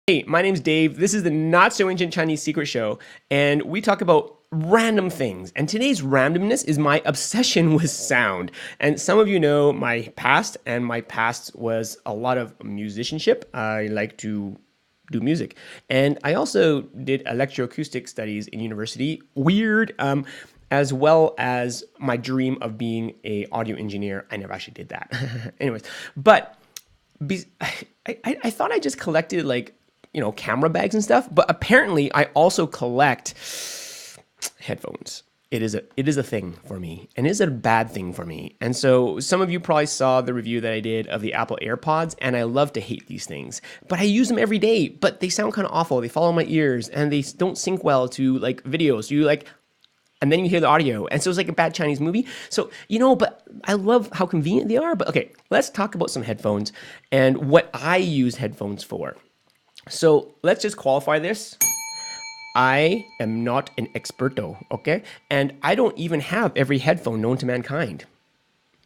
Hey, my name's Dave. This is the Not So Ancient Chinese Secret Show, and we talk about random things. And today's randomness is my obsession with sound. And some of you know my past, and my past was a lot of musicianship. I like to do music. And I also did electroacoustic studies in university. Weird. As well as my dream of being a audio engineer. I never actually did that. Anyways, but I thought I just collected camera bags and stuff, but apparently I also collect headphones. It is a thing for me, and it is a bad thing for me. And so some of you probably saw the review that I did of the Apple Earpods, and I love to hate these things, but I use them every day, but they sound kind of awful. They fall in my ears, and they don't sync well to videos. And then you hear the audio, and so it's like a bad Chinese movie. So, but I love how convenient they are. But okay, let's talk about some headphones and what I use headphones for. So let's just qualify this. I am not an experto, okay? And I don't even have every headphone known to mankind.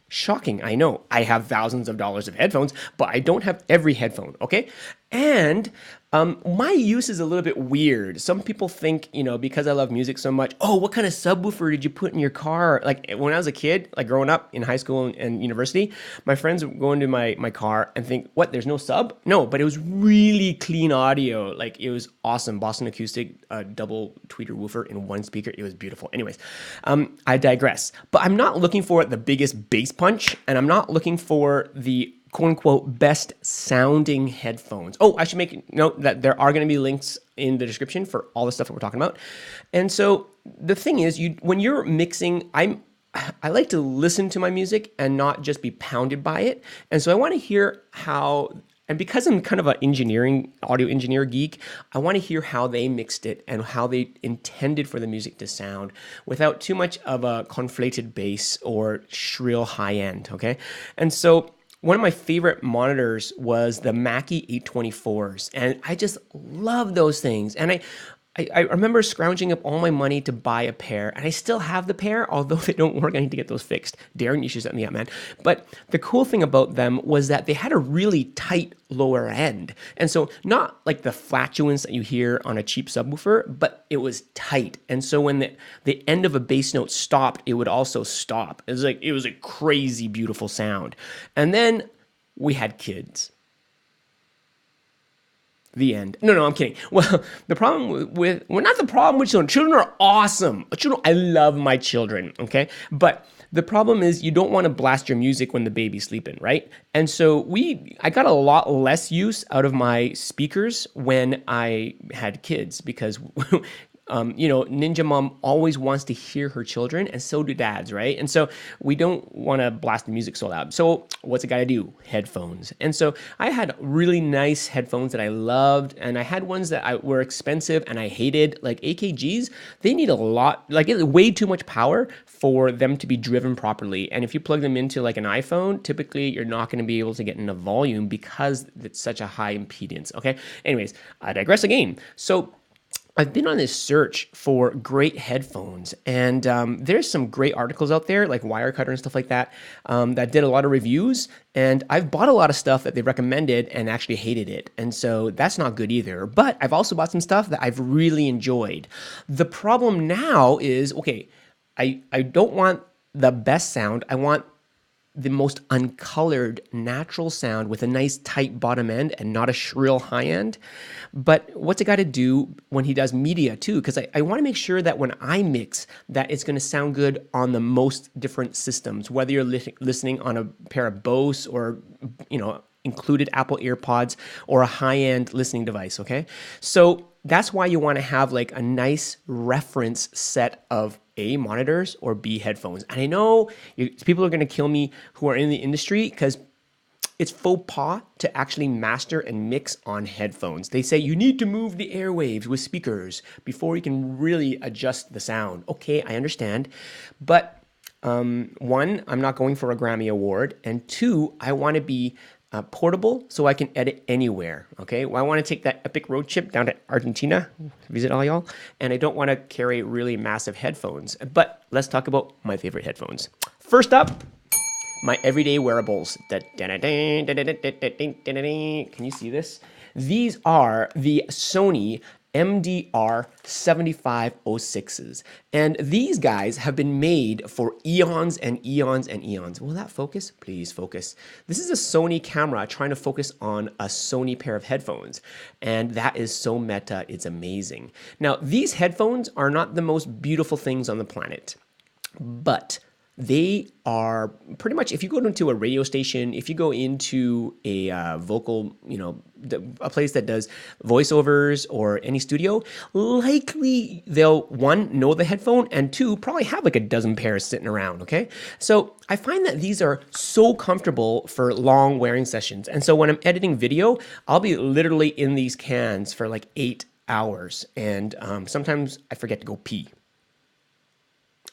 Shocking, I know. I have thousands of dollars of headphones, but I don't have every headphone, okay? And my use is a little bit weird. Some people think, because I love music so much, oh, what kind of subwoofer did you put in your car? Like when I was a kid, growing up in high school and university, my friends would go into my car and think, what, there's no sub? No, but it was really clean audio. Like it was awesome. Boston Acoustic double tweeter woofer in one speaker. It was beautiful. Anyways, I digress. But I'm not looking for the biggest bass punch, and I'm not looking for the quote unquote best sounding headphones. Oh, I should make note that there are going to be links in the description for all the stuff that we're talking about. And so the thing is, when you're mixing, I like to listen to my music and not just be pounded by it. And so I want to hear how, and because I'm kind of an audio engineer geek, I want to hear how they mixed it and how they intended for the music to sound without too much of a conflated bass or shrill high end, okay? And so one of my favorite monitors was the Mackie 824s, and I just love those things. And I remember scrounging up all my money to buy a pair, and I still have the pair, although they don't work. I need to get those fixed. Darren, you should set me up, man. But the cool thing about them was that they had a really tight lower end. And so not like the flatulence that you hear on a cheap subwoofer, but it was tight. And so when the end of a bass note stopped, it would also stop. It was a crazy, beautiful sound. And then we had kids. The end. No, I'm kidding. Well, not the problem with children. Children are awesome. I love my children, okay? But the problem is you don't want to blast your music when the baby's sleeping, right? And so I got a lot less use out of my speakers when I had kids because Ninja Mom always wants to hear her children, and so do dads, right? And so we don't want to blast the music so loud. So what's it got to do? Headphones. And so I had really nice headphones that I loved, and I had ones that were expensive and I hated, like AKGs. They need a lot, way too much power for them to be driven properly. And if you plug them into an iPhone, typically you're not going to be able to get enough volume because it's such a high impedance, okay? Anyways, I digress again. So I've been on this search for great headphones, and there's some great articles out there, like Wirecutter and stuff like that, that did a lot of reviews, and I've bought a lot of stuff that they recommended and actually hated it, and so that's not good either. But I've also bought some stuff that I've really enjoyed. The problem now is, okay, I don't want the best sound. I want the most uncolored natural sound with a nice tight bottom end and not a shrill high end. But what's it got to do when he does media too? Because I want to make sure that when I mix that it's going to sound good on the most different systems, whether you're listening on a pair of Bose or, included Apple Earpods or a high-end listening device, okay? So that's why you want to have a nice reference set of A, monitors, or B, headphones. And I know people are going to kill me who are in the industry because it's faux pas to actually master and mix on headphones. They say you need to move the airwaves with speakers before you can really adjust the sound. Okay, I understand. But one, I'm not going for a Grammy Award. And two, I want to be portable so I can edit anywhere, okay? Well, I want to take that epic road trip down to Argentina, visit all y'all, and I don't want to carry really massive headphones. But let's talk about my favorite headphones. First up, my everyday wearables. Can you see this? These are the Sony MDR 7506s. And these guys have been made for eons and eons and eons. Will that focus? Please focus. This is a Sony camera trying to focus on a Sony pair of headphones. And that is so meta, it's amazing. Now, these headphones are not the most beautiful things on the planet, but they are pretty much, if you go into a radio station, if you go into a vocal, a place that does voiceovers or any studio, likely they'll, one, know the headphone, and two, probably have like a dozen pairs sitting around, okay? So I find that these are so comfortable for long wearing sessions. And so when I'm editing video, I'll be literally in these cans for like 8 hours. And sometimes I forget to go pee.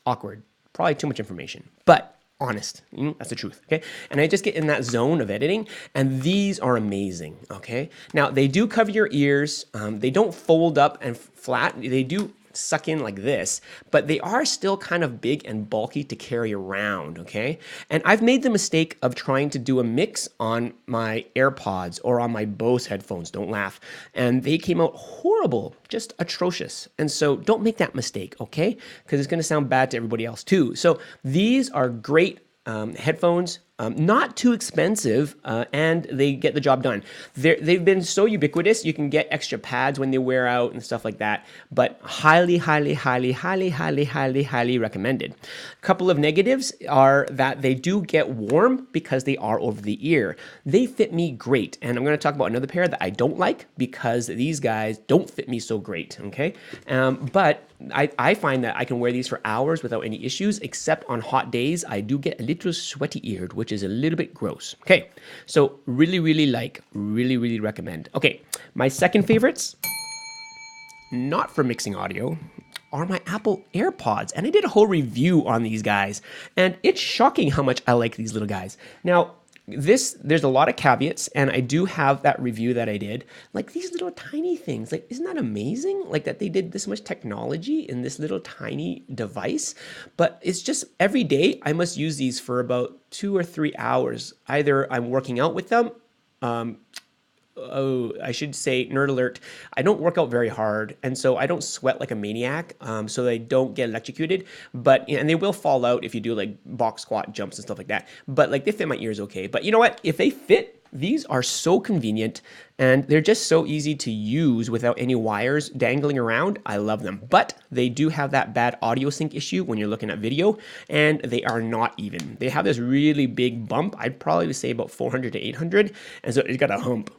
Awkward. Probably too much information, but honest. That's the truth, okay? And I just get in that zone of editing, and these are amazing, okay? Now, they do cover your ears. They don't fold up and flat. They do suck in like this, but they are still kind of big and bulky to carry around, okay? And I've made the mistake of trying to do a mix on my AirPods or on my Bose headphones, don't laugh, and they came out horrible, just atrocious. And so don't make that mistake, okay? Because it's going to sound bad to everybody else too. So these are great headphones, not too expensive, and they get the job done. They've been so ubiquitous, you can get extra pads when they wear out and stuff like that, but highly, highly, highly, highly, highly, highly, highly recommended. A couple of negatives are that they do get warm because they are over the ear. They fit me great, and I'm going to talk about another pair that I don't like because these guys don't fit me so great, okay? But I find that I can wear these for hours without any issues, except on hot days, I do get a little sweaty-eared, which is a little bit gross. Okay, so really, really recommend. Okay, my second favorites, not for mixing audio, are my Apple AirPods. And I did a whole review on these guys, and it's shocking how much I like these little guys. Now, there's a lot of caveats, and I do have that review that I did. Like these little tiny things, like isn't that amazing? Like that they did this much technology in this little tiny device, but it's just every day I must use these for about 2 or 3 hours. Either I'm working out with them, I should say, nerd alert, I don't work out very hard, and so I don't sweat like a maniac, so they don't get electrocuted, but, and they will fall out if you do like box squat jumps and stuff like that, but like they fit my ears okay. But you know what, if they fit, these are so convenient, and they're just so easy to use without any wires dangling around. I love them, but they do have that bad audio sync issue when you're looking at video, and they are not even. They have this really big bump. I'd probably say about 400 to 800, and so it's got a hump,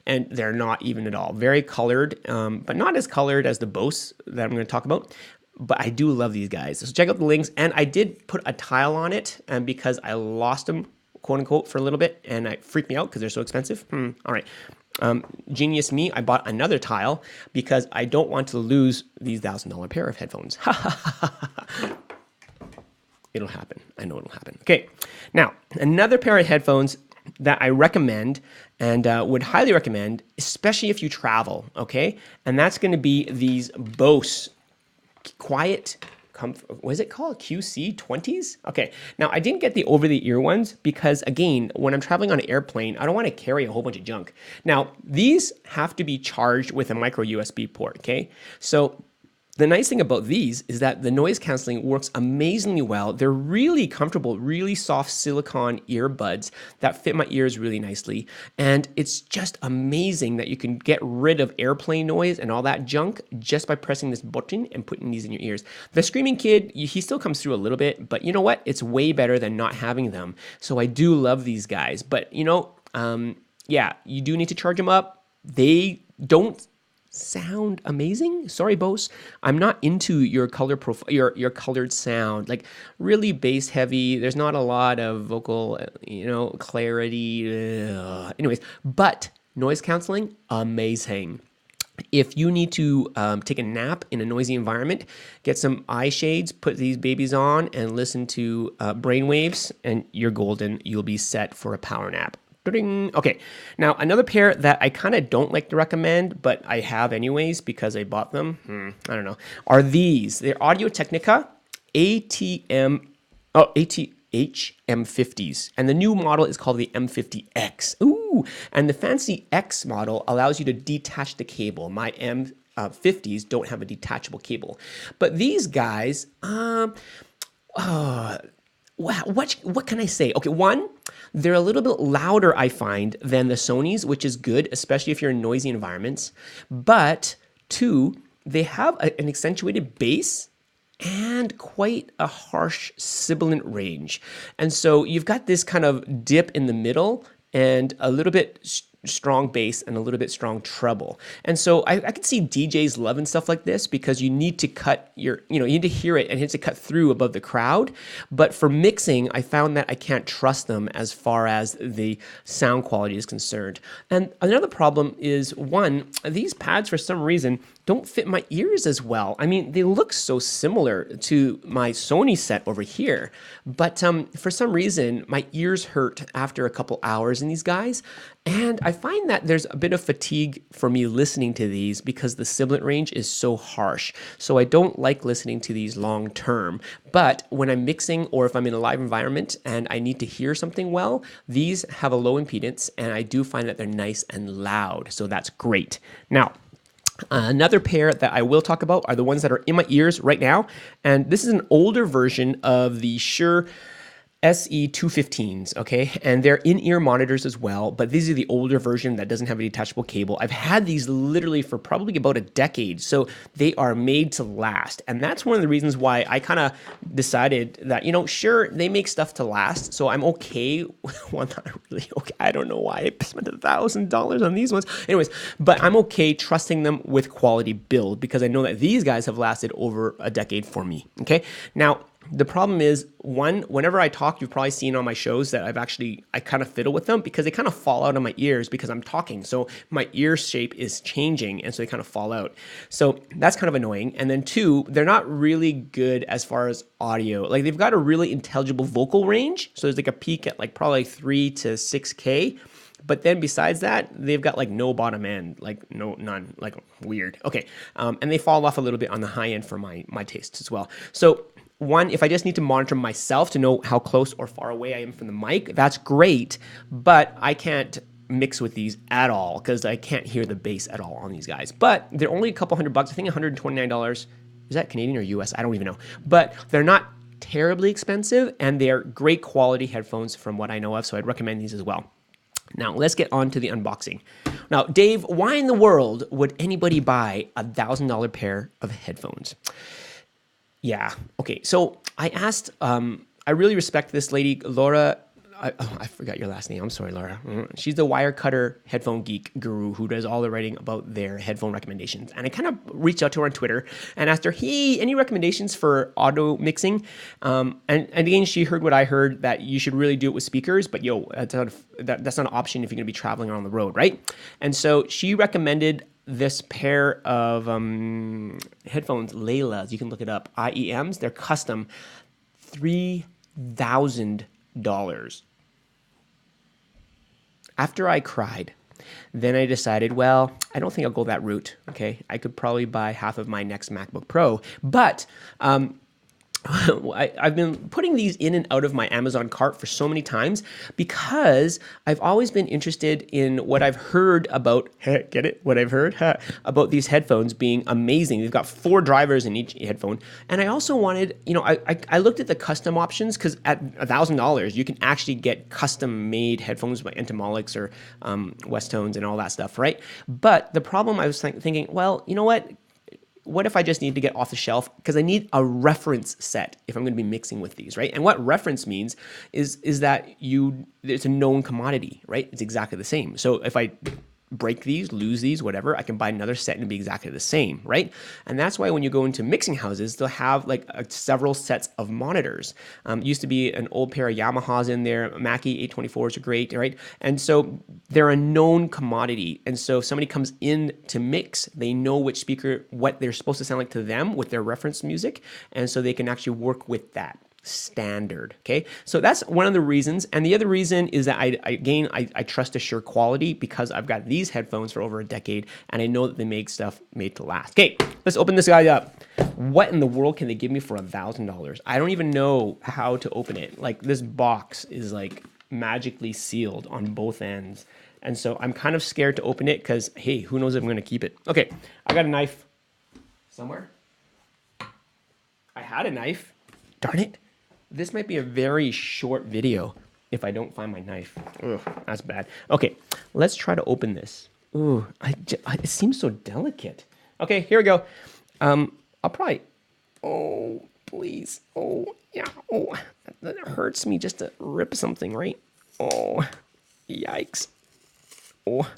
and they're not even at all. Very colored, but not as colored as the Bose that I'm going to talk about. But I do love these guys. So check out the links, and I did put a tile on it, and because I lost them, quote unquote, for a little bit, and it freaked me out because they're so expensive. All right. Genius me, I bought another tile because I don't want to lose these $1,000 pair of headphones. It'll happen. I know it'll happen. Okay. Now, another pair of headphones that I recommend and would highly recommend, especially if you travel, okay? And that's going to be these Bose QuietComfort. What is it called? QC20s? Okay. Now, I didn't get the over-the-ear ones because, again, when I'm traveling on an airplane, I don't want to carry a whole bunch of junk. Now, these have to be charged with a micro USB port, okay? So the nice thing about these is that the noise canceling works amazingly well. They're really comfortable, really soft silicone earbuds that fit my ears really nicely. And it's just amazing that you can get rid of airplane noise and all that junk just by pressing this button and putting these in your ears. The screaming kid, he still comes through a little bit, but you know what? It's way better than not having them. So I do love these guys. But, yeah, you do need to charge them up. They don't sound amazing. Sorry, Bose. I'm not into your color profile, your colored sound. Like really bass heavy. There's not a lot of vocal, clarity. Anyways, but noise canceling, amazing. If you need to take a nap in a noisy environment, get some eye shades, put these babies on, and listen to brainwaves, and you're golden. You'll be set for a power nap. Okay, now another pair that I kind of don't like to recommend, but I have anyways because I bought them, are these. They're AudioTechnica M50s, and the new model is called the M50X. Ooh, and the fancy X model allows you to detach the cable. My M50s don't have a detachable cable, but these guys, what can I say? Okay, one, they're a little bit louder, I find, than the Sonys, which is good, especially if you're in noisy environments. But two, they have an accentuated bass and quite a harsh sibilant range. And so you've got this kind of dip in the middle and a little bit strong bass and a little bit strong treble. And so I can see DJs loving stuff like this because you need to cut you need to hear it and you have to cut through above the crowd. But for mixing, I found that I can't trust them as far as the sound quality is concerned. And another problem is, one, these pads for some reason don't fit my ears as well. I mean, they look so similar to my Sony set over here, but for some reason, my ears hurt after a couple hours in these guys. And I find that there's a bit of fatigue for me listening to these because the sibilant range is so harsh. So I don't like listening to these long term. But when I'm mixing or if I'm in a live environment and I need to hear something well, these have a low impedance and I do find that they're nice and loud. So that's great. Now, another pair that I will talk about are the ones that are in my ears right now. And this is an older version of the Shure SE846, okay? And they're in-ear monitors as well, but these are the older version that doesn't have a detachable cable. I've had these literally for probably about a decade, so they are made to last. And that's one of the reasons why I kind of decided that, sure, they make stuff to last, so I'm okay. Well, not really okay. I don't know why I spent $1,000 on these ones. Anyways, but I'm okay trusting them with quality build because I know that these guys have lasted over a decade for me, okay? Now, the problem is, one, whenever I talk, you've probably seen on my shows that I kind of fiddle with them because they kind of fall out of my ears because I'm talking. So my ear shape is changing and so they kind of fall out. So that's kind of annoying. And then two, they're not really good as far as audio. Like they've got a really intelligible vocal range. So there's like a peak at like probably 3 to 6K. But then besides that, they've got like no bottom end, like none, like weird. Okay. And they fall off a little bit on the high end for my tastes as well. So one, if I just need to monitor myself to know how close or far away I am from the mic, that's great, but I can't mix with these at all because I can't hear the bass at all on these guys. But they're only a couple $100, I think $129. Is that Canadian or US? I don't even know. But they're not terribly expensive and they're great quality headphones from what I know of, so I'd recommend these as well. Now, let's get on to the unboxing. Now, Dave, why in the world would anybody buy a $1,000 pair of headphones? Yeah. Okay. So I asked, I really respect this lady, Laura. I forgot your last name. I'm sorry, Laura. She's the Wirecutter headphone geek guru who does all the writing about their headphone recommendations. And I kind of reached out to her on Twitter and asked her, hey, any recommendations for auto mixing? And again, she heard what I heard, that you should really do it with speakers, but that's not an option if you're going to be traveling on the road, right? And so she recommended this pair of headphones, Laylas. You can look it up. IEMs. They're custom. $3,000. After I cried, then I decided, well, I don't think I'll go that route. Okay, I could probably buy half of my next MacBook Pro, but I've been putting these in and out of my Amazon cart for so many times because I've always been interested in what I've heard about, get it? What I've heard about these headphones being amazing. They've got 4 drivers in each headphone. And I also wanted, I looked at the custom options because at $1,000, you can actually get custom made headphones by Entomologics or Westtones and all that stuff, right? But the problem I was thinking, well, you know what if I just need to get off the shelf? Because I need a reference set if I'm going to be mixing with these, right? And what reference means is that it's a known commodity, right? It's exactly the same. So if I break these, lose these, whatever, I can buy another set and be exactly the same, right? And that's why when you go into mixing houses, they'll have like several sets of monitors. Used to be an old pair of Yamahas in there. Mackie 824s are great, right? And so they're a known commodity. And so if somebody comes in to mix, they know which speaker, what they're supposed to sound like to them with their reference music. And so they can actually work with that. standard. Okay, so that's one of the reasons, and the other reason is that I trust the Shure quality because I've got these headphones for over a decade, and I know that they make stuff made to last. Okay, let's open this guy up. What in the world can they give me for $1,000? I don't even know how to open it. Like, this box is like magically sealed on both ends, and so I'm kind of scared to open it because, hey, who knows if I'm going to keep it. Okay, I got a knife somewhere. I had a knife. Darn it. This might be a very short video if I don't find my knife. Ugh, that's bad. Okay, let's try to open this. Ooh, it seems so delicate. Okay, here we go. I'll probably, oh, please. Oh, yeah. Oh, that hurts me just to rip something, right? Oh, yikes. Oh,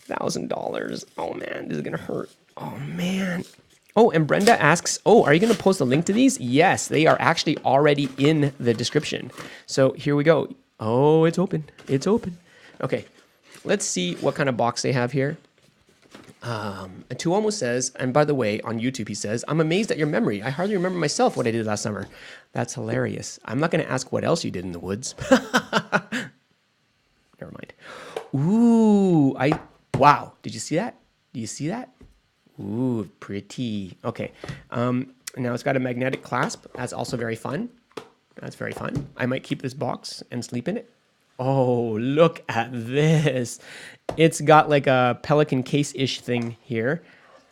$1,000. Oh, man, this is going to hurt. Oh, man. Oh, and Brenda asks, oh, are you going to post a link to these? Yes, they are actually already in the description. So here we go. Oh, it's open. It's open. Okay, let's see what kind of box they have here. And Two almost says, and by the way, on YouTube, he says, I'm amazed at your memory. I hardly remember myself what I did last summer. That's hilarious. I'm not going to ask what else you did in the woods. Never mind. Ooh, wow. Did you see that? Do you see that? Ooh, pretty. Okay. Now it's got a magnetic clasp. That's also very fun. That's very fun. I might keep this box and sleep in it. Oh, look at this. It's got like a Pelican case-ish thing here.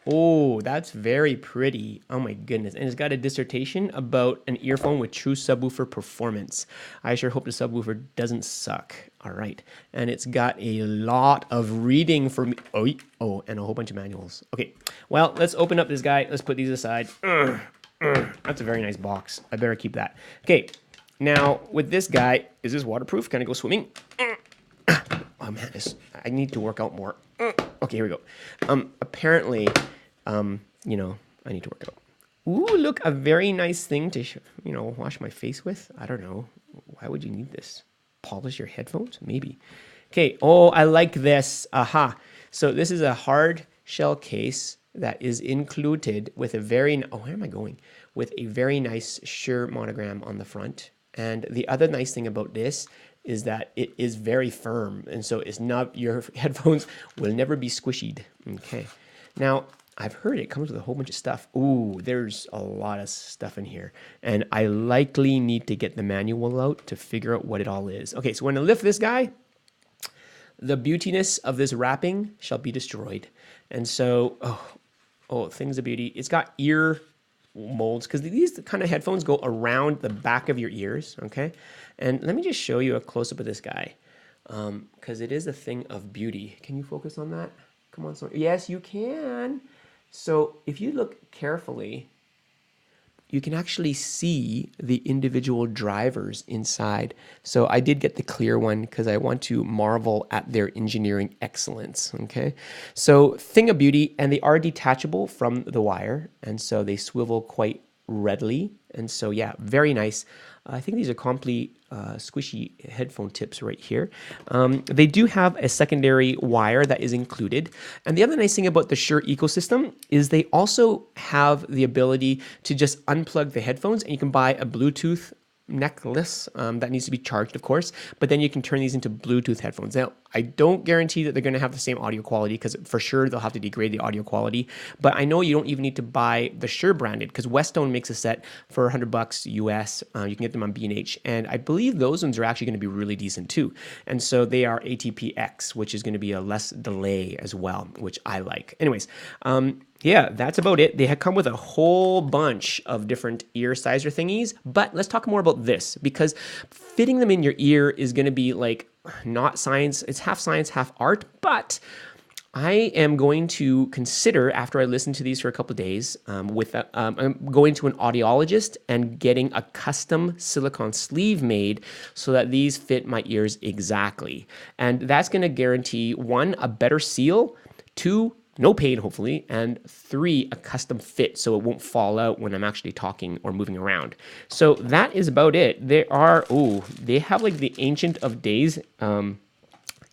Oh, that's very pretty. Oh my goodness. And it's got a dissertation about an earphone with true subwoofer performance. I sure hope the subwoofer doesn't suck. All right. And it's got a lot of reading for me. Oh, and a whole bunch of manuals. Okay. Well, let's open up this guy. Let's put these aside. That's a very nice box. I better keep that. Okay. Now, with this guy, is this waterproof? Can I go swimming? Oh man, I need to work out more. Okay, here we go. Apparently, you know, I need to work out. Ooh, look, a very nice thing to, wash my face with. I don't know. Why would you need this? Polish your headphones? Maybe. Okay. Oh, I like this. Aha. So this is a hard shell case that is included with a very, where am I going? With a very nice Shure monogram on the front. And the other nice thing about this is that it is very firm. And so it's not, your headphones will never be squishied. Okay. Now, I've heard it comes with a whole bunch of stuff. Ooh, there's a lot of stuff in here. And I likely need to get the manual out to figure out what it all is. Okay, so when I lift this guy, the beautiness of this wrapping shall be destroyed. And so, oh, things of beauty. It's got ear molds because these kind of headphones go around the back of your ears, okay? And let me just show you a close-up of this guy because it is a thing of beauty. Can you focus on that? Come on, sorry. Yes, you can. So if you look carefully, you can actually see the individual drivers inside. So I did get the clear one because I want to marvel at their engineering excellence, okay? So thing of beauty, and they are detachable from the wire, and so they swivel quite readily. And so, yeah, very nice. I think these are complete squishy headphone tips right here. They do have a secondary wire that is included. And the other nice thing about the Shure ecosystem is they also have the ability to just unplug the headphones, and you can buy a Bluetooth necklace that needs to be charged, of course, but then you can turn these into Bluetooth headphones. Now, I don't guarantee that they're going to have the same audio quality because for sure they'll have to degrade the audio quality, but I know you don't even need to buy the Shure branded because Westone makes a set for $100 US. You can get them on B&H, and I believe those ones are actually going to be really decent too. And so they are ATPX, which is going to be a less delay as well, which I like. Anyways, yeah, that's about it. They had come with a whole bunch of different ear sizer thingies, but let's talk more about this because fitting them in your ear is going to be like not science. It's half science, half art, but I am going to consider, after I listen to these for a couple of days, I'm going to an audiologist and getting a custom silicone sleeve made so that these fit my ears exactly. And that's going to guarantee, 1, a better seal, 2, no pain, hopefully, and 3, a custom fit so it won't fall out when I'm actually talking or moving around. So that is about it. They have like the Ancient of Days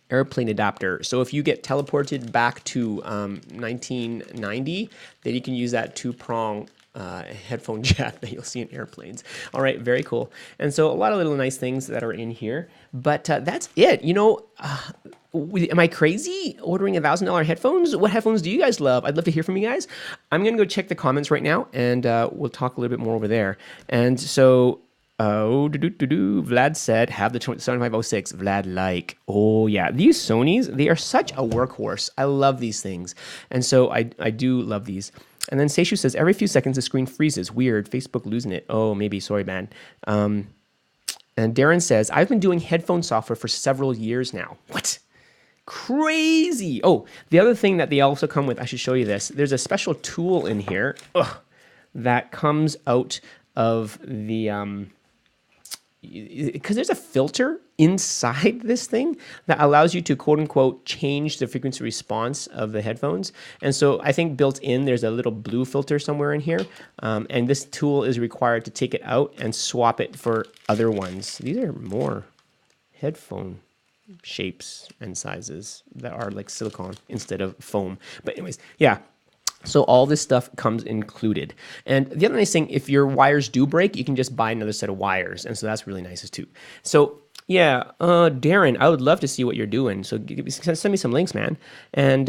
airplane adapter. So if you get teleported back to 1990, then you can use that 2-prong headphone jack that you'll see in airplanes. All right, very cool. And so a lot of little nice things that are in here, but that's it. Am I crazy ordering $1,000 headphones? What headphones do you guys love? I'd love to hear from you guys. I'm gonna go check the comments right now, and we'll talk a little bit more over there. And so, Vlad said, have the 7506. Vlad like, oh yeah, these Sonys, they are such a workhorse. I love these things, and so I do love these. And then Seishu says, every few seconds the screen freezes. Weird. Facebook losing it. Oh, maybe. Sorry, man. And Darren says, I've been doing headphone software for several years now. What? Crazy. Oh, the other thing that they also come with, I should show you this. There's a special tool in here that comes out of the... because there's a filter inside this thing that allows you to quote unquote change the frequency response of the headphones. And so I think built in, there's a little blue filter somewhere in here. And this tool is required to take it out and swap it for other ones. These are more headphone shapes and sizes that are like silicone instead of foam. But anyways, yeah. So all this stuff comes included. And the other nice thing, if your wires do break, you can just buy another set of wires. And so that's really nice too. So yeah, Darren, I would love to see what you're doing. So send me some links, man. And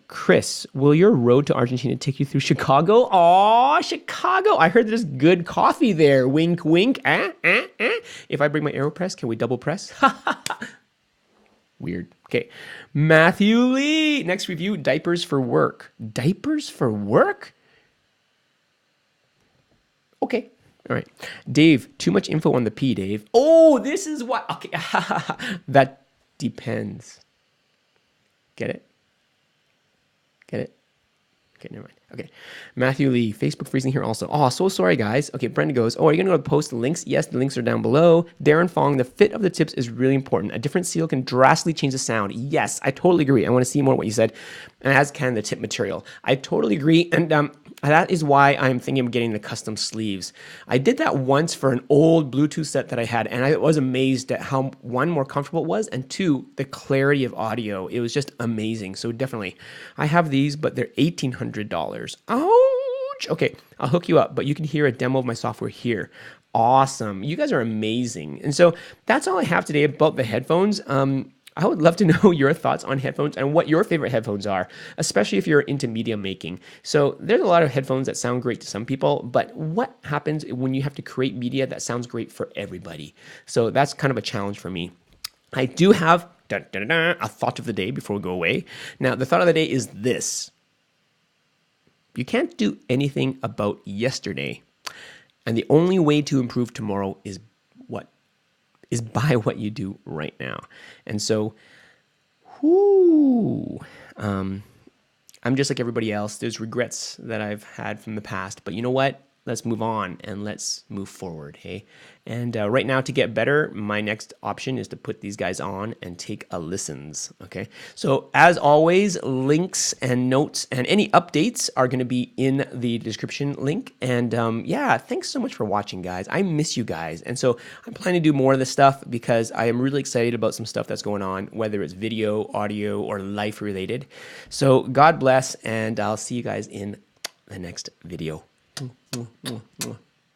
Chris, will your road to Argentina take you through Chicago? Aw, Chicago. I heard there's good coffee there. Wink, wink. If I bring my AeroPress, can we double press? Weird. Okay. Matthew Lee. Next review, diapers for work. Diapers for work? Okay. All right. Dave, too much info on the P, Dave. Oh, this is what... Okay. That depends. Get it? Get it? Okay, never mind. Okay. Matthew Lee, Facebook freezing here also. Oh, so sorry, guys. Okay, Brenda goes, oh, are you going to go post the links? Yes, the links are down below. Darren Fong, the fit of the tips is really important. A different seal can drastically change the sound. Yes, I totally agree. I want to see more what you said, as can the tip material. I totally agree, and that is why I'm thinking of getting the custom sleeves. I did that once for an old Bluetooth set that I had, and I was amazed at how, one, more comfortable it was, and two, the clarity of audio. It was just amazing. So definitely, I have these, but they're $1,800. Ouch! Okay, I'll hook you up, but you can hear a demo of my software here. Awesome. You guys are amazing. And so that's all I have today about the headphones. I would love to know your thoughts on headphones and what your favorite headphones are, especially if you're into media making. So there's a lot of headphones that sound great to some people, but what happens when you have to create media that sounds great for everybody? So that's kind of a challenge for me. I do have a thought of the day before we go away. Now, the thought of the day is this. You can't do anything about yesterday. And the only way to improve tomorrow is what? Is by what you do right now. And so, I'm just like everybody else. There's regrets that I've had from the past. But you know what? Let's move on and let's move forward, hey? And right now, to get better, my next option is to put these guys on and take a listens, okay? So as always, links and notes and any updates are gonna be in the description link. And yeah, thanks so much for watching, guys. I miss you guys. And so I'm planning to do more of this stuff because I am really excited about some stuff that's going on, whether it's video, audio, or life related. So God bless, and I'll see you guys in the next video.